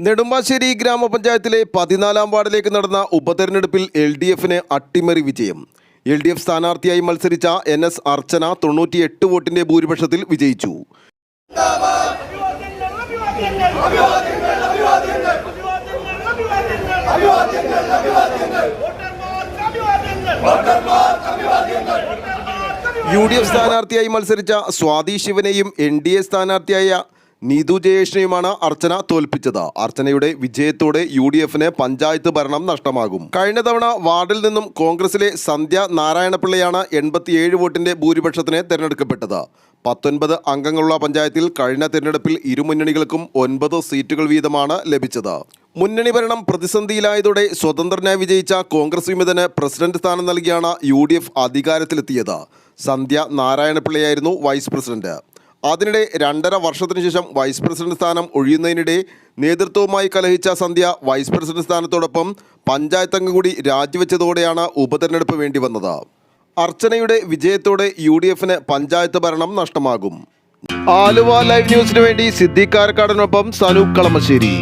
നെടുമ്പാശ്ശേരി ഗ്രാമപഞ്ചായത്തിലെ 14-ാം വാർഡിലേക്ക് നടന്ന ഉപതെരഞ്ഞെടുപ്പിൽ LDFന് അട്ടിമറി വിജയം. LDF സ്ഥാനാർത്ഥിയായി മത്സരിച്ച NS അർച്ചന 98 വോട്ടിന്റെ ഭൂരിപക്ഷത്തിൽ വിജയിച്ചു. UDF സ്ഥാനാർത്ഥിയായി മത്സരിച്ച സ്വാതി ശിവനെയും NDA സ്ഥാനാർത്ഥിയായ നീതു ജയേഷിനെയുമാണ് അർച്ചന തോൽപ്പിച്ചത്. അർച്ചനയുടെ വിജയത്തോടെ UDFന് പഞ്ചായത്ത് ഭരണം നഷ്ടമാകും. കഴിഞ്ഞ തവണ വാർഡിൽ നിന്നും കോൺഗ്രസിലെ സന്ധ്യ നാരായണപിള്ളയാണ് 87 വോട്ടിന്റെ ഭൂരിപക്ഷത്തിന് തെരഞ്ഞെടുക്കപ്പെട്ടത്. 19 അംഗങ്ങളുള്ള പഞ്ചായത്തിൽ കഴിഞ്ഞ തെരഞ്ഞെടുപ്പിൽ ഇരുമുന്നണികൾക്കും 9 സീറ്റുകൾ വീതമാണ് ലഭിച്ചത്. മുന്നണി ഭരണം പ്രതിസന്ധിയിലായതോടെ സ്വതന്ത്രനായി വിജയിച്ച കോൺഗ്രസ് വിമതന് പ്രസിഡന്റ് സ്ഥാനം നൽകിയാണ് UDF അധികാരത്തിലെത്തിയത്. സന്ധ്യ നാരായണപിള്ളയായിരുന്നു വൈസ് പ്രസിഡന്റ്. അതിനിടെ 2.5 വർഷത്തിനു ശേഷം വൈസ് പ്രസിഡന്റ് സ്ഥാനം ഒഴിയുന്നതിനിടെ നേതൃത്വവുമായി കലഹിച്ച സന്ധ്യ വൈസ് പ്രസിഡന്റ് സ്ഥാനത്തോടൊപ്പം പഞ്ചായത്ത് അംഗം കൂടി രാജിവെച്ചതോടെയാണ് ഉപതെരഞ്ഞെടുപ്പ് വേണ്ടി വന്നത്. അർച്ചനയുടെ വിജയത്തോടെ UDFന് പഞ്ചായത്ത് ഭരണം നഷ്ടമാകും. ആലുവ ലൈവ് ന്യൂസിനു വേണ്ടി സിദ്ദീഖ് കാരക്കാടിനൊപ്പം സനൂപ് കളമശ്ശേരി.